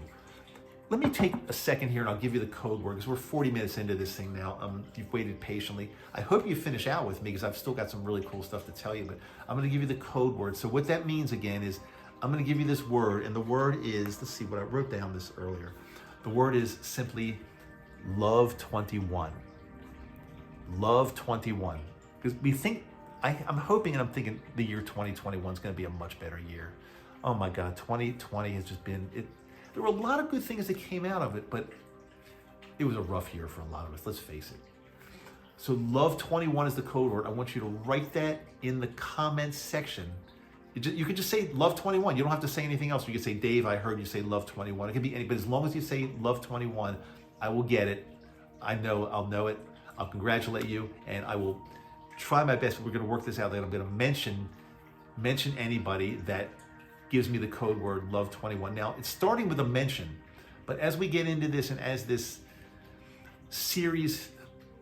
Let me take a second here and I'll give you the code word, because we're 40 minutes into this thing now. You've waited patiently. I hope you finish out with me, because I've still got some really cool stuff to tell you, but I'm gonna give you the code word. So what that means again is, I'm gonna give you this word, and the word is, let's see what I wrote down this earlier. The word is simply love 21. Love 21. Because we think, I'm hoping and I'm thinking the year 2021 is gonna be a much better year. Oh my God, 2020 has just been, there were a lot of good things that came out of it, but it was a rough year for a lot of us, let's face it. So love 21 is the code word. I want you to write that in the comments section. You could just say love 21. You don't have to say anything else. You could say, Dave, I heard you say love 21. It could be any, but as long as you say love 21, I will get it. I'll know it. I'll congratulate you, and I will try my best. We're gonna work this out. I'm gonna mention anybody that gives me the code word love 21. Now, it's starting with a mention, but as we get into this and as this series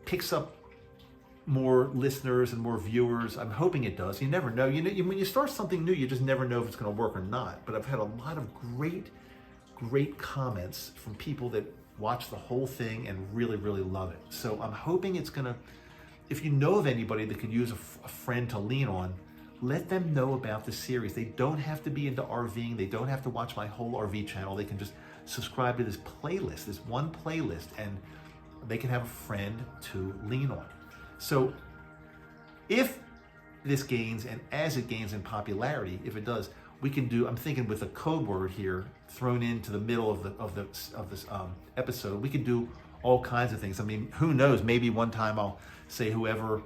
picks up more listeners and more viewers, I'm hoping it does. You never know. When you start something new, you just never know if it's going to work or not. But I've had a lot of great comments from people that watch the whole thing and really, really love it. So I'm hoping it's going to, if you know of anybody that could use a friend to lean on, let them know about the series. They don't have to be into RVing. They don't have to watch my whole RV channel. They can just subscribe to this playlist, this one playlist, and they can have a friend to lean on. So if this gains, and as it gains in popularity, if it does, we can do, I'm thinking with a code word here thrown into the middle of this episode, we could do all kinds of things. I mean, who knows, maybe one time I'll say whoever,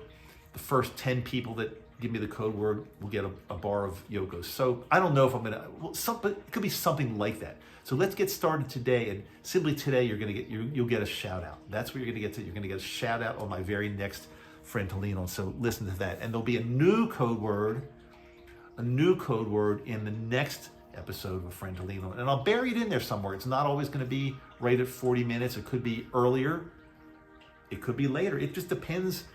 the first 10 people that give me the code word will get a bar of Yoko. So I don't know if I'm gonna, but it could be something like that. So let's get started today, and simply today you'll get a shout out. That's what you're gonna get to. You're gonna get a shout out on my very next friend to lean on. So listen to that, and there'll be a new code word in the next episode of A Friend to Lean On, and I'll bury it in there somewhere. It's not always gonna be right at 40 minutes. It could be earlier. It could be later. It just depends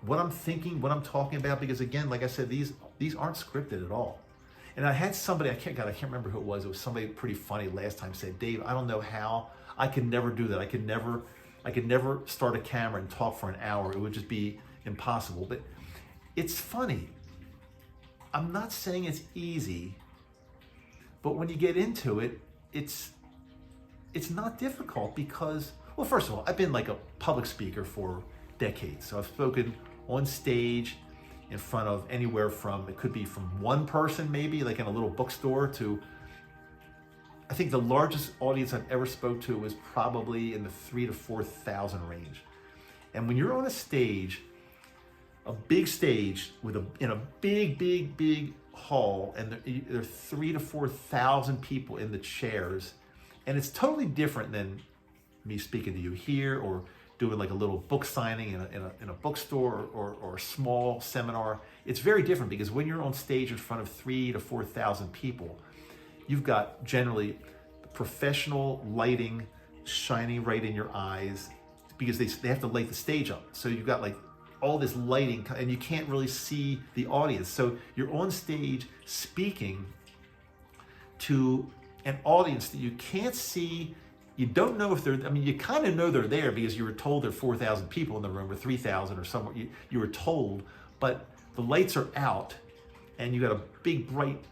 what I'm thinking, what I'm talking about, because again, like I said, these aren't scripted at all. And I had somebody, I can't remember who it was. It was somebody pretty funny last time, said, Dave, I don't know how, I could never do that. I could never start a camera and talk for an hour. It would just be impossible. But it's funny. I'm not saying it's easy, but when you get into it, it's not difficult because, well, first of all, I've been like a public speaker for decades. So I've spoken on stage in front of anywhere from, it could be from one person maybe, like in a little bookstore, to, I think the largest audience I've ever spoke to was probably in the 3,000 to 4,000 range. And when you're on a stage, a big stage in a big hall, and there are 3,000 to 4,000 people in the chairs, and it's totally different than me speaking to you here or doing like a little book signing in a bookstore or a small seminar. It's very different because when you're on stage in front of 3,000 to 4,000 people, you've got generally professional lighting shining right in your eyes because they have to light the stage up. So you've got like all this lighting and you can't really see the audience. So you're on stage speaking to an audience that you can't see. You don't know if you kind of know they're there because you were told there are 4,000 people in the room or 3,000 or somewhere. You were told, but the lights are out and you got a big bright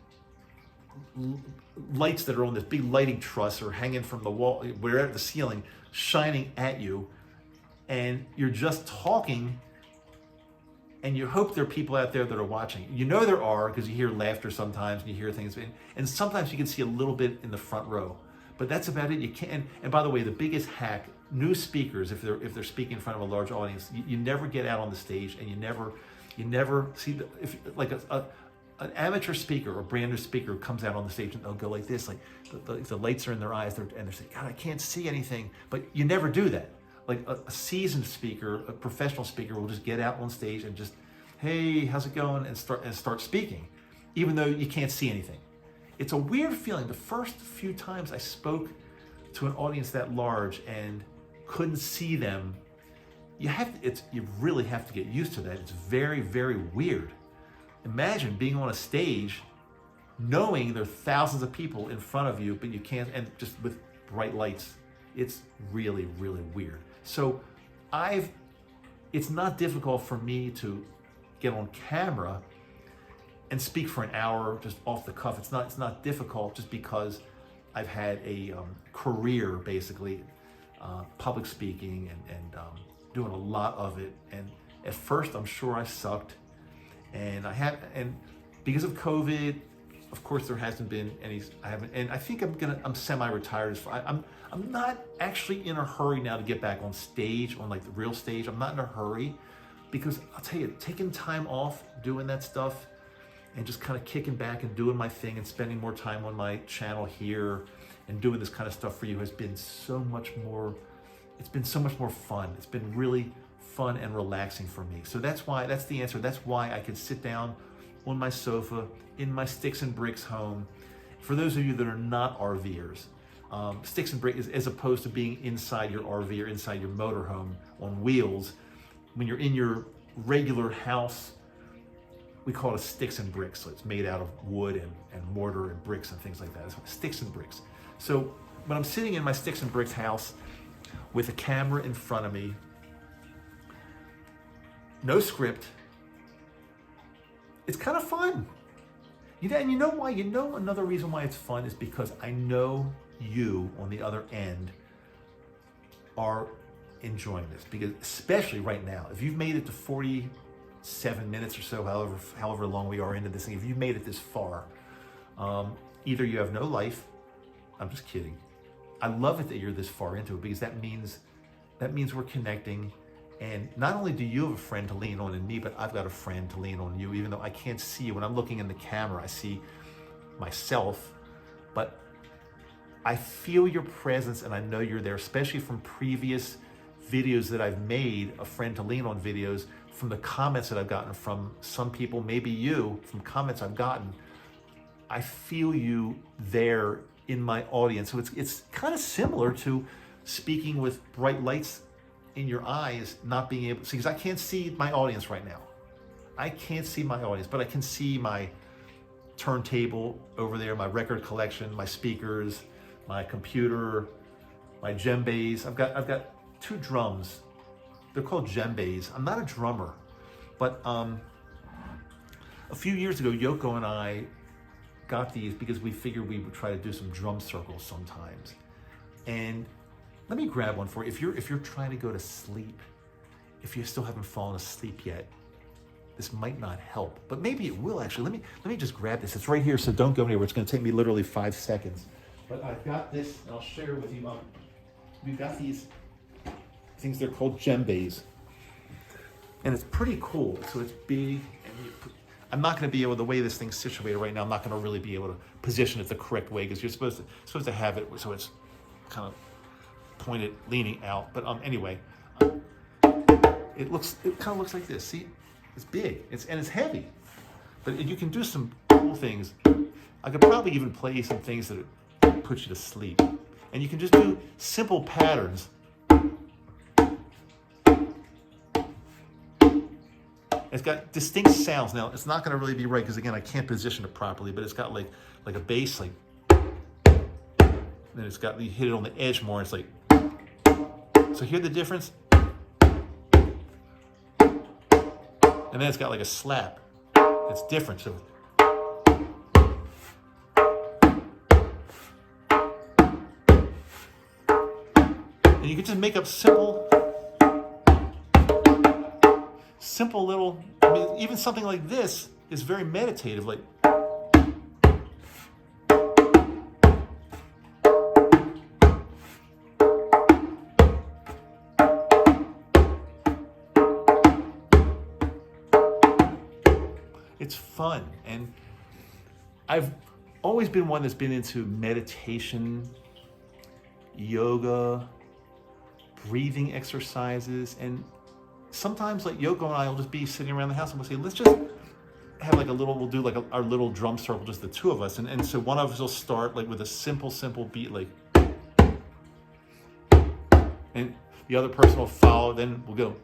lights that are on this big lighting truss or hanging from the wall, wherever the ceiling, shining at you, and you're just talking, and you hope there are people out there that are watching. You know there are, because you hear laughter sometimes, and you hear things, and sometimes you can see a little bit in the front row, but that's about it. You can't. And by the way, the biggest hack: new speakers, if they're speaking in front of a large audience, you never get out on the stage, and you never see an amateur speaker or brand new speaker comes out on the stage and they'll go like this, like the lights are in their eyes, and they're saying, God, I can't see anything. But you never do that. Like a seasoned speaker, a professional speaker will just get out on stage and just, hey, how's it going? And start speaking, even though you can't see anything. It's a weird feeling. The first few times I spoke to an audience that large and couldn't see them, you really have to get used to that. It's very, very weird. Imagine being on a stage, knowing there are thousands of people in front of you, but you can't, and just with bright lights. It's really, really weird. So it's not difficult for me to get on camera and speak for an hour just off the cuff. It's not difficult just because I've had a career, basically, public speaking and doing a lot of it. And at first, I'm sure I sucked. And because of COVID, of course, there hasn't been any. I think I'm semi-retired. I'm not actually in a hurry now to get back on stage, on like the real stage. I'm not in a hurry, because I'll tell you, taking time off, doing that stuff, and just kind of kicking back and doing my thing and spending more time on my channel here and doing this kind of stuff for you has been so much more. It's been so much more fun. It's been really fun and relaxing for me. So that's the answer. That's why I could sit down on my sofa in my sticks and bricks home. For those of you that are not RVers, sticks and bricks, as opposed to being inside your RV or inside your motorhome on wheels, when you're in your regular house, we call it sticks and bricks. So it's made out of wood and mortar and bricks and things like that. It's sticks and bricks. So when I'm sitting in my sticks and bricks house with a camera in front of me, no script, it's kind of fun. And you know why? You know another reason why it's fun is because I know you on the other end are enjoying this. Because especially right now, if you've made it to 47 minutes or so, however long we are into this thing, if you've made it this far, either you have no life. I'm just kidding. I love it that you're this far into it, because that means we're connecting. And not only do you have a friend to lean on in me, but I've got a friend to lean on you, even though I can't see you. When I'm looking in the camera, I see myself, but I feel your presence and I know you're there, especially from previous videos that I've made, a friend to lean on videos, from the comments that I've gotten from some people, maybe you, from comments I've gotten. I feel you there in my audience. So it's kind of similar to speaking with bright lights in your eyes, not being able to see, because I can't see my audience right now. I can't see my audience, but I can see my turntable over there, my record collection, my speakers, my computer, my djembes. I've got 2 drums. They're called djembes. I'm not a drummer, but a few years ago, Yoko and I got these because we figured we would try to do some drum circles sometimes. And let me grab one for you. If you're trying to go to sleep, if you still haven't fallen asleep yet, this might not help, but maybe it will actually. Let me just grab this. It's right here, so don't go anywhere. It's going to take me literally 5 seconds. But I've got this, and I'll share it with you. We've got these things. They're called djembes, and it's pretty cool. So it's big, and I'm not going to be able, the way this thing's situated right now, I'm not going to really be able to position it the correct way, because you're supposed to have it so it's kind of pointed, leaning out. But anyway, it kind of looks like this. See, it's big, and it's heavy, but you can do some cool things. I could probably even play some things that put you to sleep, and you can just do simple patterns. It's got distinct sounds. Now, it's not going to really be right because, again, I can't position it properly, but it's got like a bass, like, then it's got, you hit it on the edge more, it's like, so hear the difference? And then it's got like a slap. It's different. So And you can just make up simple little, I mean, even something like this is very meditative. Like, it's fun. And I've always been one that's been into meditation, yoga, breathing exercises, and sometimes like Yoko and I will just be sitting around the house and we'll say, let's just have like we'll do like our little drum circle, just the two of us. And so one of us will start like with a simple beat, like, and the other person will follow, then we'll go.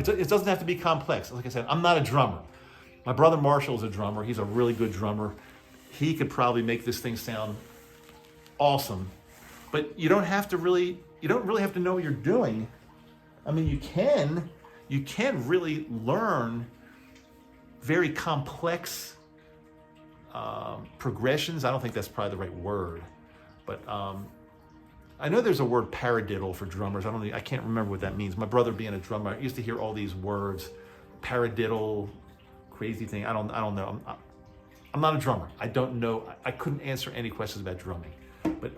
It doesn't have to be complex. Like I said, I'm not a drummer. My brother Marshall is a drummer. He's a really good drummer. He could probably make this thing sound awesome. But you don't really have to know what you're doing. I mean, you can really learn very complex progressions. I don't think that's probably the right word, but I know there's a word paradiddle for drummers. I can't remember what that means. My brother being a drummer, I used to hear all these words, paradiddle, crazy thing. I don't know. I'm not a drummer. I don't know. I couldn't answer any questions about drumming, but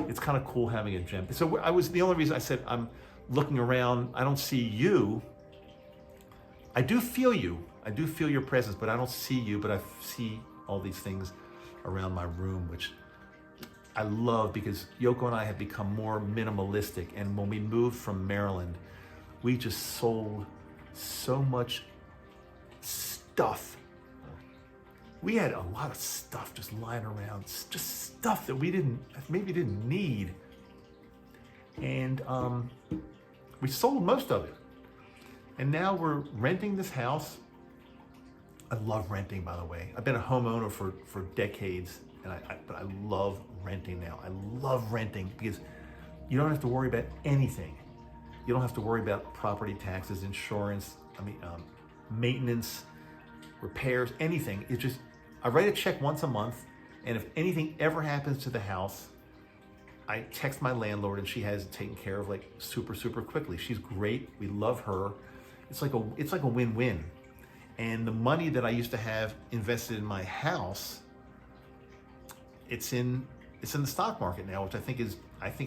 it's kind of cool having a gem. So the only reason I said I'm looking around, I don't see you. I do feel you. I do feel your presence, but I don't see you, but I see all these things around my room, which I love because Yoko and I have become more minimalistic. And when we moved from Maryland, we just sold so much stuff. We had a lot of stuff just lying around, just stuff that we maybe didn't need. And we sold most of it. And now we're renting this house. I love renting, by the way. I've been a homeowner for decades. But I love renting now. I love renting because you don't have to worry about anything. You don't have to worry about property taxes, insurance, maintenance, repairs, anything. It's just, I write a check once a month, and if anything ever happens to the house, I text my landlord and she has it taken care of like super quickly. She's great. We love her. It's like a win-win. And the money that I used to have invested in my house, it's in the stock market now, which I think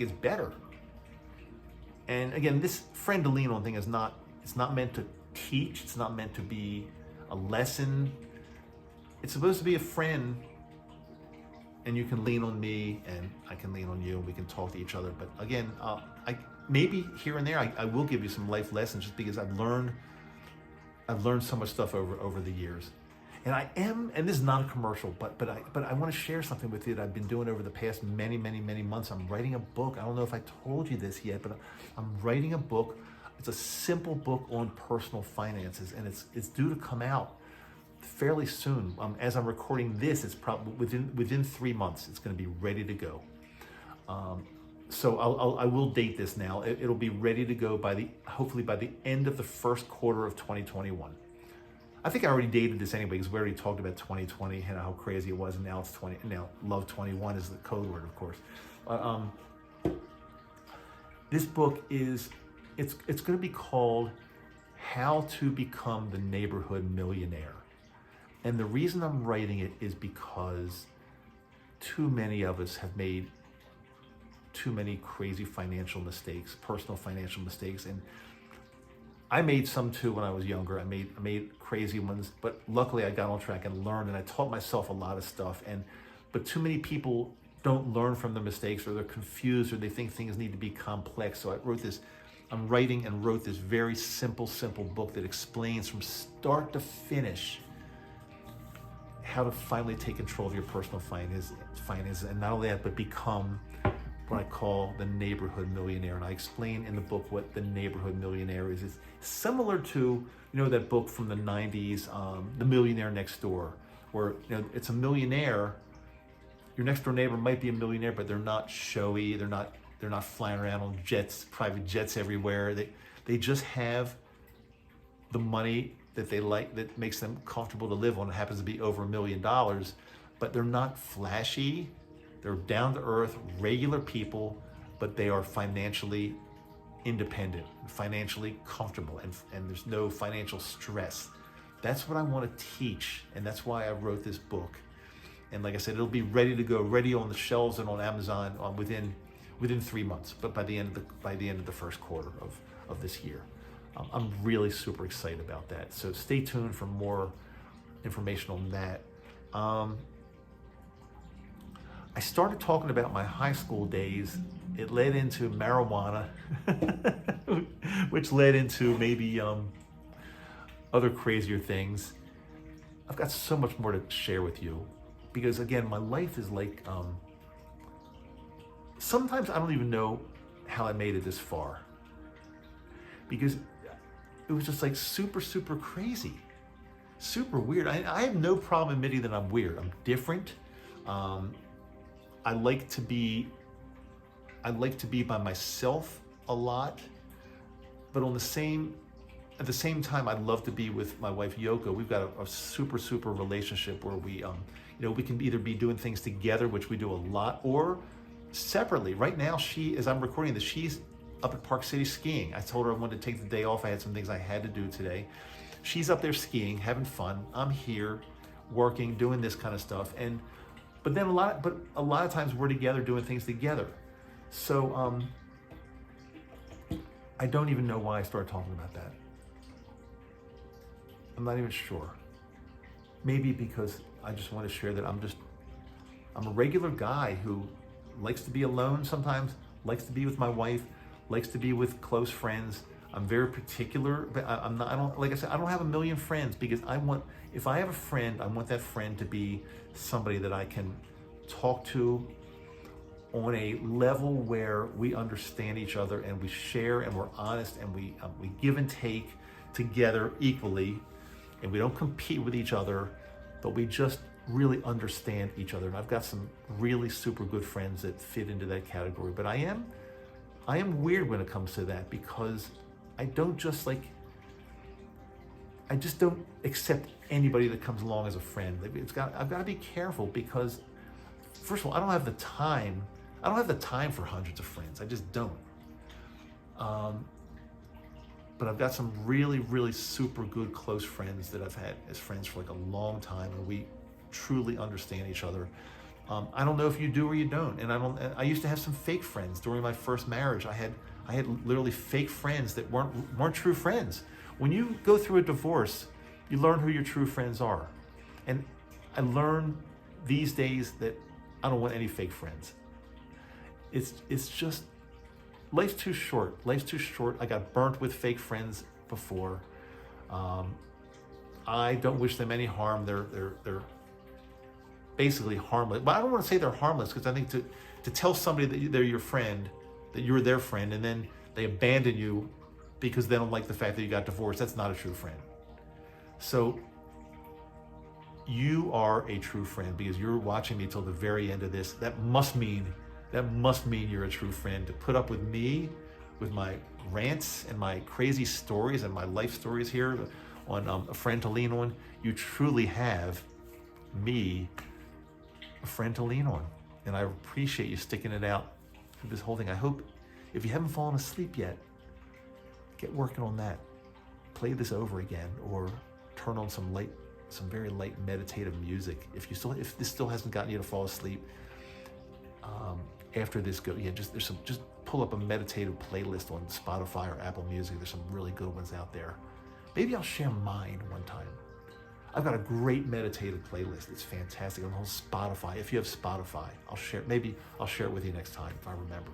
is better. And again, this friend to lean on thing it's not meant to teach. It's not meant to be a lesson. It's supposed to be a friend, and you can lean on me, and I can lean on you, and we can talk to each other. But again, maybe here and there I will give you some life lessons, just because I've learned so much stuff over the years. And this is not a commercial, but I want to share something with you that I've been doing over the past many months. I'm writing a book. I don't know if I told you this yet, but I'm writing a book. It's a simple book on personal finances, and it's due to come out fairly soon. As I'm recording this, it's probably within 3 months. It's going to be ready to go. So I will date this now. It'll be ready to go hopefully by the end of the first quarter of 2021. I think I already dated this anyway, because we already talked about 2020 and how crazy it was, and now it's 20. Now Love 21 is the code word, of course. This book it's going to be called How to Become the Neighborhood Millionaire. And the reason I'm writing it is because too many of us have made too many crazy financial mistakes, personal financial mistakes, and I made some too when I was younger. I made crazy ones, but luckily I got on track and learned, and I taught myself a lot of stuff. But too many people don't learn from the mistakes, or they're confused, or they think things need to be complex. So I'm writing and wrote this very simple book that explains from start to finish how to finally take control of your personal finances, and not only that, but become what I call the neighborhood millionaire. And I explain in the book what the neighborhood millionaire is. It's similar to, that book from the 90s, The Millionaire Next Door, where it's a millionaire. Your next door neighbor might be a millionaire, but they're not showy. They're not They're not flying around on jets, private jets everywhere. They just have the money that they like, that makes them comfortable to live on. It happens to be over $1 million, but they're not flashy. They're down to earth, regular people, but they are financially independent, financially comfortable, and there's no financial stress. That's what I want to teach, and that's why I wrote this book. And like I said, it'll be ready to go, ready on the shelves and on Amazon within 3 months, but by the end of the first quarter of this year. I'm really super excited about that. So stay tuned for more information on that. I started talking about my high school days. It led into marijuana, which led into maybe other crazier things. I've got so much more to share with you because, again, my life is like, sometimes I don't even know how I made it this far because it was just like super, super crazy, super weird. I have no problem admitting that I'm weird. I'm different. I like to be by myself a lot, but at the same time, I'd love to be with my wife Yoko. We've got a super, super relationship where we can either be doing things together, which we do a lot, or separately. Right now, as I'm recording this, she's up at Park City skiing. I told her I wanted to take the day off. I had some things I had to do today. She's up there skiing, having fun. I'm here working, doing this kind of stuff. But a lot of times we're together doing things together. So I don't even know why I started talking about that. I'm not even sure. Maybe because I just want to share that I'm a regular guy who likes to be alone sometimes, likes to be with my wife, likes to be with close friends. I'm very particular, but like I said, I don't have a million friends because if I have a friend, I want that friend to be somebody that I can talk to on a level where we understand each other and we share and we're honest and we give and take together equally, and we don't compete with each other, but we just really understand each other. And I've got some really super good friends that fit into that category, but I am weird when it comes to that because I just don't accept anybody that comes along as a friend. I've got to be careful because, first of all, I don't have the time. I don't have the time for hundreds of friends. I just don't. But I've got some really, really super good close friends that I've had as friends for like a long time, and we truly understand each other. I don't know if you do or you don't, and I used to have some fake friends during my first marriage. I had literally fake friends that weren't true friends. When you go through a divorce, you learn who your true friends are, and I learn these days that I don't want any fake friends. It's just life's too short. Life's too short. I got burnt with fake friends before. I don't wish them any harm. They're basically harmless. But I don't want to say they're harmless because I think to tell somebody that they're your friend, that you're their friend, and then they abandon you because they don't like the fact that you got divorced, that's not a true friend. So you are a true friend because you're watching me till the very end of this. That must mean you're a true friend. To put up with me, with my rants and my crazy stories and my life stories here on A Friend to Lean On, you truly have me, a friend to lean on. And I appreciate you sticking it out through this whole thing. I hope if you haven't fallen asleep yet, get working on that. Play this over again or turn on some very light meditative music. If this still hasn't gotten you to fall asleep, after this just pull up a meditative playlist on Spotify or Apple Music. There's some really good ones out there. Maybe I'll share mine one time. I've got a great meditative playlist. It's fantastic on the whole Spotify. If you have Spotify, I'll share it with you next time if I remember.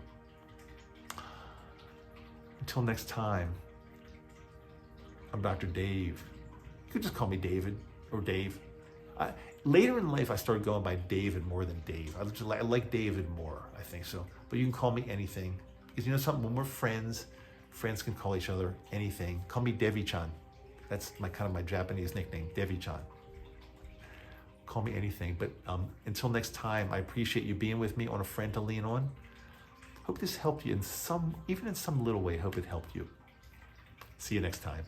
Until next time, I'm Dr. Dave. You could just call me David or Dave. Later in life, I started going by David more than Dave. I like David more, I think so. But you can call me anything. Because you know something, when we're friends can call each other anything. Call me Devi-chan. That's my Japanese nickname, Devi-chan. Call me anything. But until next time, I appreciate you being with me on A Friend to Lean On. Hope this helped you in some, even in some little way. Hope it helped you. See you next time.